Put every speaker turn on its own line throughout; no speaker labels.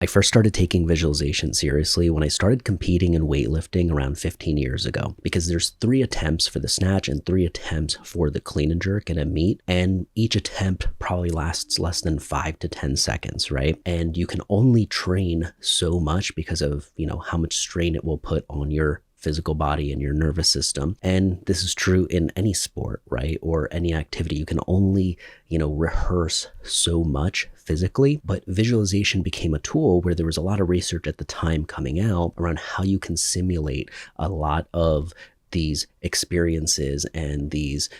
I first started taking visualization seriously when I started competing in weightlifting around 15 years ago, because there's 3 attempts for the snatch and 3 attempts for the clean and jerk in a meet, and each attempt probably lasts less than 5 to 10 seconds, right? And you can only train so much because of, how much strain it will put on your physical body and your nervous system. And this is true in any sport, right? Or any activity. You can only, rehearse so much physically, but visualization became a tool where there was a lot of research at the time coming out around how you can simulate a lot of these experiences and these,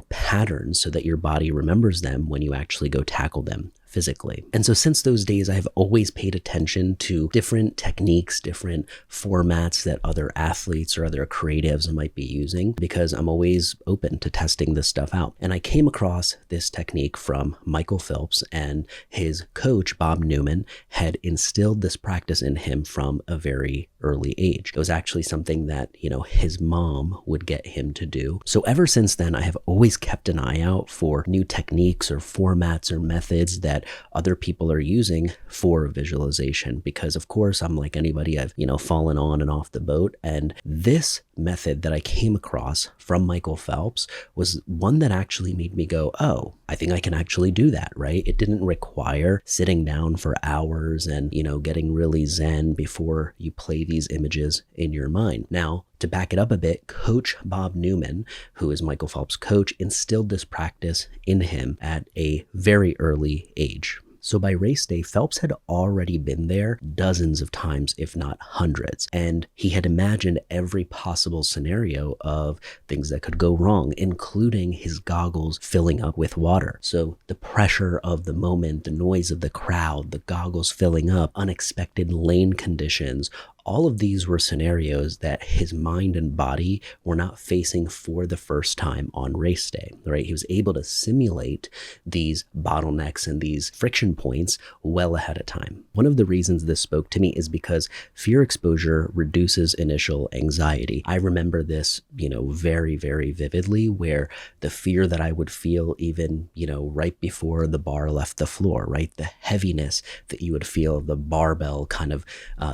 patterns so that your body remembers them when you actually go tackle them physically. And so since those days, I've always paid attention to different techniques, different formats that other athletes or other creatives might be using, because I'm always open to testing this stuff out. And I came across this technique from Michael Phelps, and his coach, Bob Newman, had instilled this practice in him from a very early age. It was actually something that, his mom would get him to do. So ever since then, I have always kept an eye out for new techniques or formats or methods that other people are using for visualization, because of course I'm like anybody, I've fallen on and off the boat. And this method that I came across from Michael Phelps was one that actually made me go, oh, I think I can actually do that, right? It didn't require sitting down for hours and getting really zen before you play these images in your mind. Now, to back it up a bit, Coach Bob Newman, who is Michael Phelps' coach, instilled this practice in him at a very early age. So by race day, Phelps had already been there dozens of times, if not hundreds, and he had imagined every possible scenario of things that could go wrong, including his goggles filling up with water. So the pressure of the moment, the noise of the crowd, the goggles filling up, unexpected lane conditions, all of these were scenarios that his mind and body were not facing for the first time on race day, right? He was able to simulate these bottlenecks and these friction points well ahead of time. One of the reasons this spoke to me is because fear exposure reduces initial anxiety. I remember this, very, very vividly, where the fear that I would feel even, right before the bar left the floor, right? The heaviness that you would feel, the barbell kind of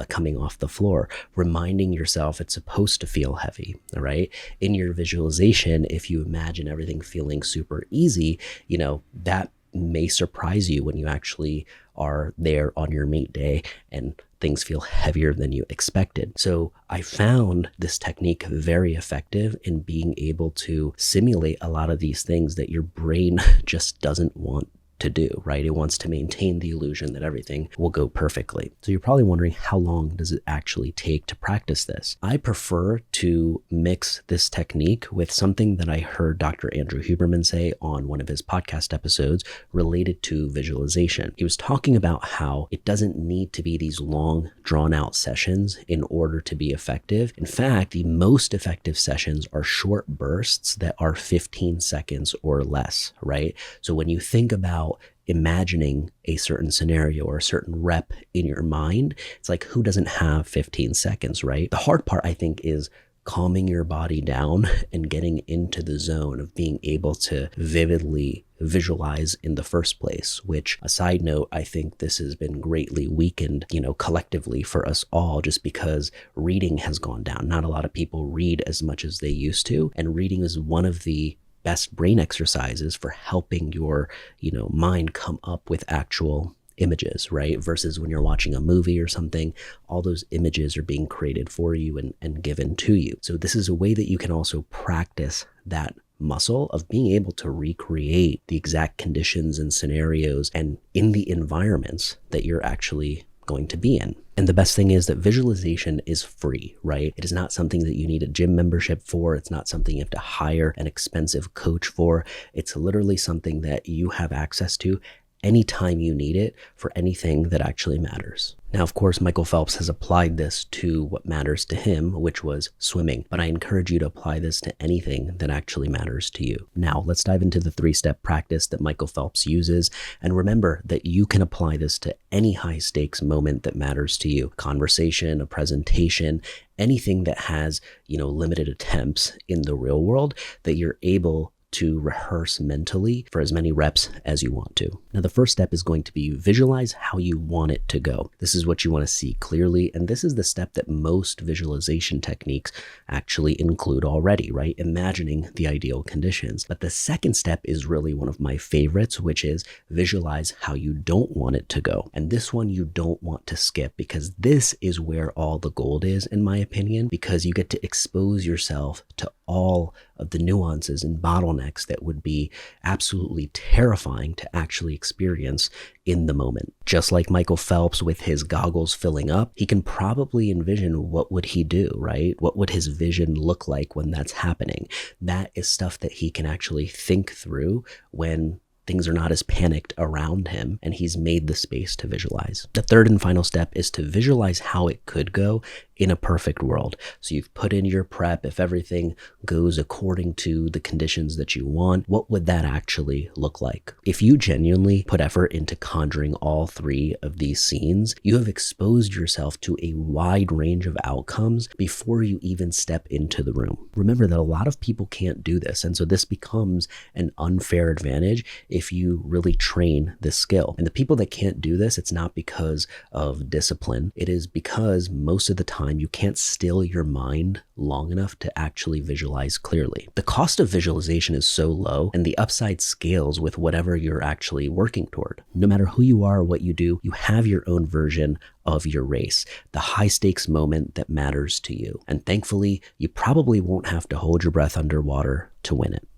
coming off the floor, reminding yourself it's supposed to feel heavy, all right? In your visualization, if you imagine everything feeling super easy, that may surprise you when you actually are there on your meet day and things feel heavier than you expected. So I found this technique very effective in being able to simulate a lot of these things that your brain just doesn't want to do, right? It wants to maintain the illusion that everything will go perfectly. So you're probably wondering, how long does it actually take to practice this? I prefer to mix this technique with something that I heard Dr. Andrew Huberman say on one of his podcast episodes related to visualization. He was talking about how it doesn't need to be these long, drawn out sessions in order to be effective. In fact, the most effective sessions are short bursts that are 15 seconds or less, right? So when you think about imagining a certain scenario or a certain rep in your mind, it's like, who doesn't have 15 seconds, right? The hard part, I think, is calming your body down and getting into the zone of being able to vividly visualize in the first place, which, a side note, I think this has been greatly weakened, collectively for us all, just because reading has gone down. Not a lot of people read as much as they used to, and reading is one of the best brain exercises for helping your, mind come up with actual images, right? Versus when you're watching a movie or something, all those images are being created for you and given to you. So this is a way that you can also practice that muscle of being able to recreate the exact conditions and scenarios and in the environments that you're actually going to be in. And the best thing is that visualization is free, right? It is not something that you need a gym membership for. It's not something you have to hire an expensive coach for. It's literally something that you have access to anytime you need it for anything that actually matters. Now, of course, Michael Phelps has applied this to what matters to him, which was swimming, but I encourage you to apply this to anything that actually matters to you. Now, let's dive into the 3-step practice that Michael Phelps uses, and remember that you can apply this to any high-stakes moment that matters to you. Conversation, a presentation, anything that has, limited attempts in the real world that you're able to rehearse mentally for as many reps as you want to. Now, the first step is going to be visualize how you want it to go. This is what you want to see clearly, and this is the step that most visualization techniques actually include already, right? Imagining the ideal conditions. But the second step is really one of my favorites, which is visualize how you don't want it to go. And this one you don't want to skip, because this is where all the gold is, in my opinion, because you get to expose yourself to all of the nuances and bottlenecks that would be absolutely terrifying to actually experience in the moment. Just like Michael Phelps with his goggles filling up, he can probably envision what would he do, right? What would his vision look like when that's happening? That is stuff that he can actually think through when things are not as panicked around him and he's made the space to visualize. The third and final step is to visualize how it could go in a perfect world. So you've put in your prep. If everything goes according to the conditions that you want, what would that actually look like? If you genuinely put effort into conjuring all three of these scenes, you have exposed yourself to a wide range of outcomes before you even step into the room. Remember that a lot of people can't do this, and so this becomes an unfair advantage if you really train this skill. And the people that can't do this, it's not because of discipline. It is because most of the time you can't still your mind long enough to actually visualize clearly. The cost of visualization is so low, and the upside scales with whatever you're actually working toward. No matter who you are or what you do, you have your own version of your race, the high stakes moment that matters to you. And thankfully, you probably won't have to hold your breath underwater to win it.